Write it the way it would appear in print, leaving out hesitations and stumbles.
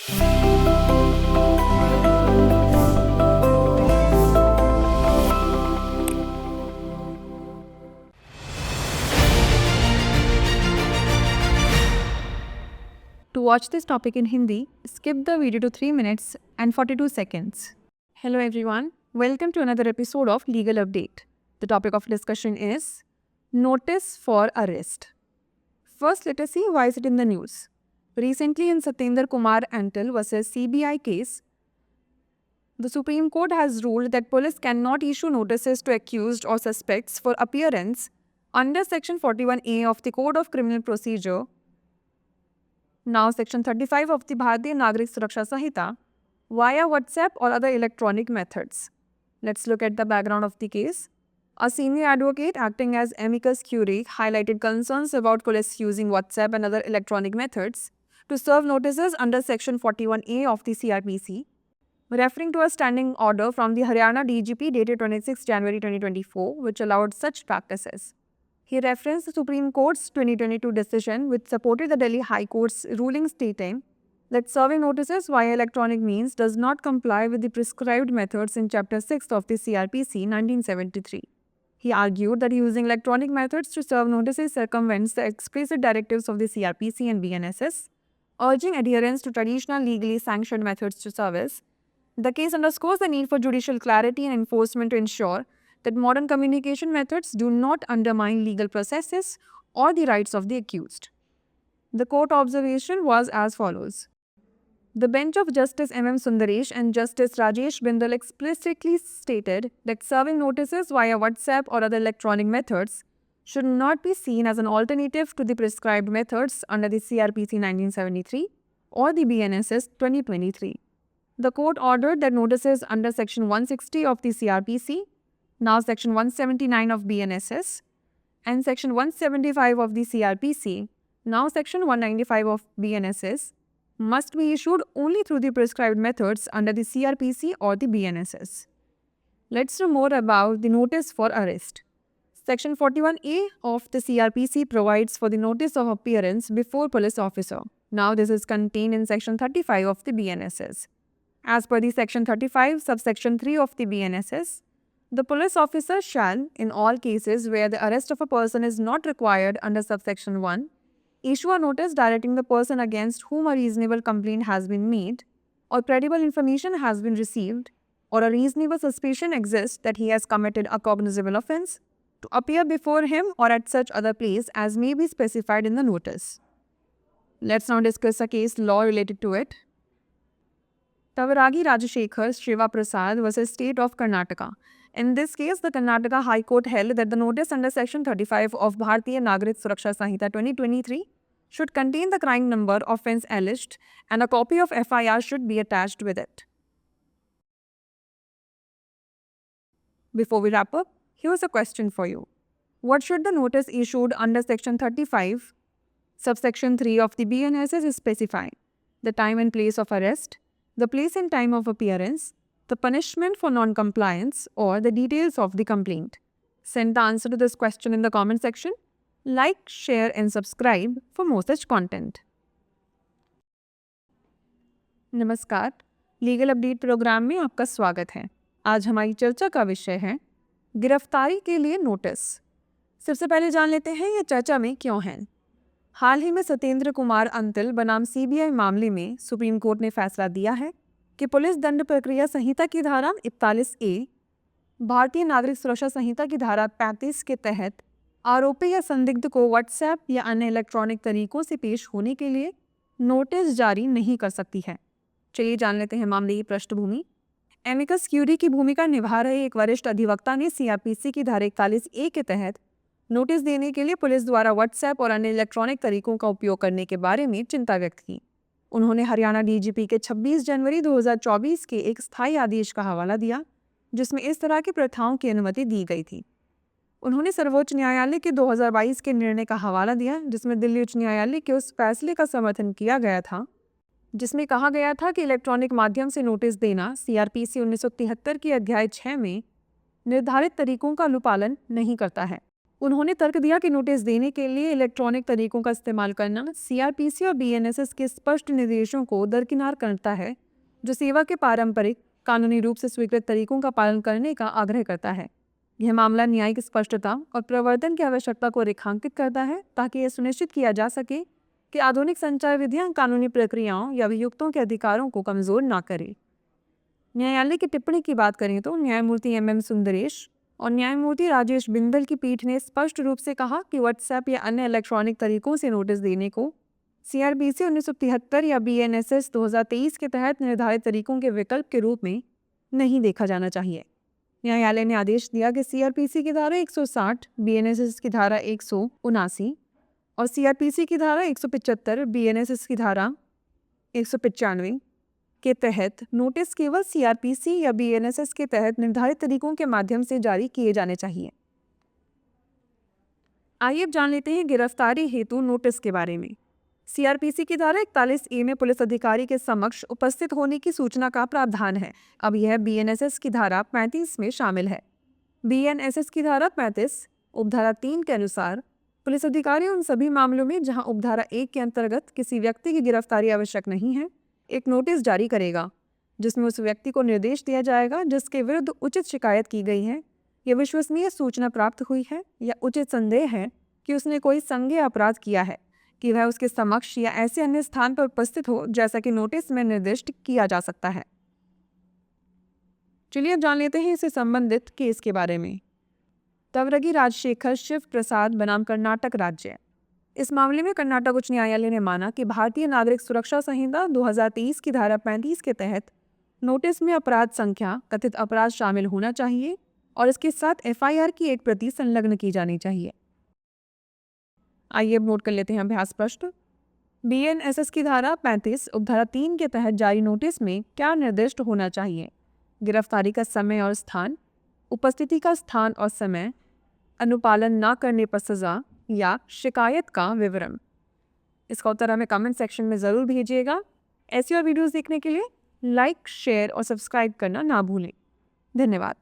To watch this topic in Hindi, skip the video to 3 minutes and 42 seconds. Hello everyone, welcome to another episode of Legal Update. The topic of discussion is Notice for Arrest. First, let us see why is it in the news. Recently in Satyendra Kumar Antal vs CBI case, the Supreme Court has ruled that police cannot issue notices to accused or suspects for appearance under Section 41A of the Code of Criminal Procedure, now Section 35 of the Bharatiya Nagrik Suraksha Sanhita, via WhatsApp or other electronic methods. Let's look at the background of the case. A senior advocate acting as amicus curiae highlighted concerns about police using WhatsApp and other electronic methods to serve notices under Section 41A of the CRPC, referring to a standing order from the Haryana DGP dated 26 January 2024, which allowed such practices. He referenced the Supreme Court's 2022 decision, which supported the Delhi High Court's ruling stating that serving notices via electronic means does not comply with the prescribed methods in Chapter 6 of the CRPC 1973. He argued that using electronic methods to serve notices circumvents the explicit directives of the CRPC and BNSS, urging adherence to traditional legally sanctioned methods to service. The case underscores the need for judicial clarity and enforcement to ensure that modern communication methods do not undermine legal processes or the rights of the accused. The court observation was as follows. The bench of Justice M.M. Sundaresh and Justice Rajesh Bindal explicitly stated that serving notices via WhatsApp or other electronic methods should not be seen as an alternative to the prescribed methods under the CRPC 1973 or the BNSS 2023. The court ordered that notices under Section 160 of the CRPC, now Section 179 of BNSS, and Section 175 of the CRPC, now Section 195 of BNSS, must be issued only through the prescribed methods under the CRPC or the BNSS. Let's know more about the notice for arrest. Section 41A of the CRPC provides for the notice of appearance before police officer. Now this is contained in Section 35 of the BNSS. As per the Section 35, subsection 3 of the BNSS, the police officer shall, in all cases where the arrest of a person is not required under subsection 1, issue a notice directing the person against whom a reasonable complaint has been made, or credible information has been received, or a reasonable suspicion exists that he has committed a cognizable offence, to appear before him or at such other place as may be specified in the notice. Let's now discuss a case law related to it. Tavaragi Rajashekhar Shiva Prasad vs. State of Karnataka. In this case, the Karnataka High Court held that the notice under Section 35 of Bharatiya Nagrik Suraksha Sanhita 2023 should contain the crime number, offence alleged, and a copy of FIR should be attached with it. Before we wrap up, here's a question for you. What should the notice issued under Section 35, subsection 3 of the BNSS specify? The time and place of arrest, the place and time of appearance, the punishment for non-compliance, or the details of the complaint? Send the answer to this question in the comment section. Like, share and subscribe for more such content. नमस्कार, legal update programme में आपका स्वागत है। आज हमारी चर्चा का विषय है गिरफ्तारी के लिए नोटिस। सबसे पहले जान लेते हैं ये चर्चा में क्यों है। हाल ही में सत्येंद्र कुमार अंतिल बनाम CBI मामले में सुप्रीम कोर्ट ने फैसला दिया है कि पुलिस दंड प्रक्रिया संहिता की धारा 41A, भारतीय नागरिक सुरक्षा संहिता की धारा 35 के तहत आरोपी या संदिग्ध को व्हाट्सएप या अन्य इलेक्ट्रॉनिक तरीकों से पेश होने के लिए नोटिस जारी नहीं कर सकती है। चलिए जान लेते हैं मामले की पृष्ठभूमि। एमिकस क्यूरी की भूमिका निभा रहे एक वरिष्ठ अधिवक्ता ने CRPC की धारा 41A के तहत नोटिस देने के लिए पुलिस द्वारा व्हाट्सएप और अन्य इलेक्ट्रॉनिक तरीकों का उपयोग करने के बारे में चिंता व्यक्त की। उन्होंने हरियाणा DGP के 26 जनवरी 2024 के एक स्थायी आदेश का हवाला दिया, जिसमें इस तरह की प्रथाओं की अनुमति दी गई थी। उन्होंने सर्वोच्च न्यायालय के 2022 के निर्णय का हवाला दिया, जिसमें दिल्ली उच्च न्यायालय के उस फैसले का समर्थन किया गया था जिसमें कहा गया था कि इलेक्ट्रॉनिक माध्यम से नोटिस देना CRPC 1973 की अध्याय 6 में निर्धारित तरीकों का अनुपालन नहीं करता है। उन्होंने तर्क दिया कि नोटिस देने के लिए इलेक्ट्रॉनिक तरीकों का इस्तेमाल करना सीआरपीसी और बीएनएसएस के स्पष्ट निर्देशों को दरकिनार करता है, जो सेवा के पारंपरिक कानूनी रूप से स्वीकृत तरीकों का पालन करने का आग्रह करता है। यह मामला न्यायिक स्पष्टता और प्रवर्तन की आवश्यकता को रेखांकित करता है, ताकि यह सुनिश्चित किया जा सके कि आधुनिक संचार विधियां कानूनी प्रक्रियाओं या अभियुक्तों के अधिकारों को कमजोर न करें। न्यायालय की टिप्पणी की बात करें तो न्यायमूर्ति एम सुंदरेश और न्यायमूर्ति राजेश बिंदल की पीठ ने स्पष्ट रूप से कहा कि व्हाट्सएप या अन्य इलेक्ट्रॉनिक तरीकों से नोटिस देने को सीआरपीसी 1973 या बीएनएसएस 2023 के तहत निर्धारित तरीकों के विकल्प के रूप में नहीं देखा जाना चाहिए। न्यायालय ने आदेश दिया कि सीआरपीसी की धारा 160, बीएनएसएस की धारा 179 और सीआरपीसी की धारा 175, बीएनएसएस की धारा 195 के तहत नोटिस केवल सीआरपीसी या बीएनएसएस के तहत निर्धारित तरीकों के माध्यम से जारी किए जाने चाहिए। आइए अब जान लेते हैं गिरफ्तारी हेतु नोटिस के बारे में। सीआरपीसी की धारा 41A में पुलिस अधिकारी के समक्ष उपस्थित होने की सूचना का प्रावधान है। अब यह बीएनएसएस की धारा 35 में शामिल है। बीएनएसएस की धारा 35 उपधारा 3 के अनुसार पुलिस अधिकारी उन सभी मामलों में जहां उपधारा 1 के अंतर्गत किसी व्यक्ति की गिरफ्तारी आवश्यक नहीं है, एक नोटिस जारी करेगा, जिसमें उस व्यक्ति को निर्देश दिया जाएगा जिसके विरुद्ध उचित शिकायत की गई है या विश्वसनीय सूचना प्राप्त हुई है या उचित संदेह है कि उसने कोई संज्ञेय अपराध किया है, कि वह उसके समक्ष या ऐसे अन्य स्थान पर उपस्थित हो जैसा कि नोटिस में निर्दिष्ट किया जा सकता है। चलिए अब जान लेते हैं इससे संबंधित केस के बारे में। तवरगी राजशेखर शिव प्रसाद बनाम कर्नाटक राज्य। इस मामले में कर्नाटक उच्च न्यायालय ने माना कि भारतीय नागरिक सुरक्षा संहिता 2023 की धारा 35 के तहत नोटिस में अपराध संख्या कथित अपराध शामिल होना चाहिए और इसके साथ एफआईआर की एक प्रति संलग्न की जानी चाहिए। आइए अब नोट कर लेते हैं अभ्यास प्रश्न। बीएनएसएस की धारा 35 उपधारा 3 के तहत जारी नोटिस में क्या निर्दिष्ट होना चाहिए? गिरफ्तारी का समय और स्थान, उपस्थिति का स्थान और समय, अनुपालन न करने पर सजा या शिकायत का विवरण। इसका उत्तर हमें कमेंट सेक्शन में ज़रूर भेजिएगा। ऐसी और वीडियोस देखने के लिए लाइक, शेयर और सब्सक्राइब करना ना भूलें। धन्यवाद।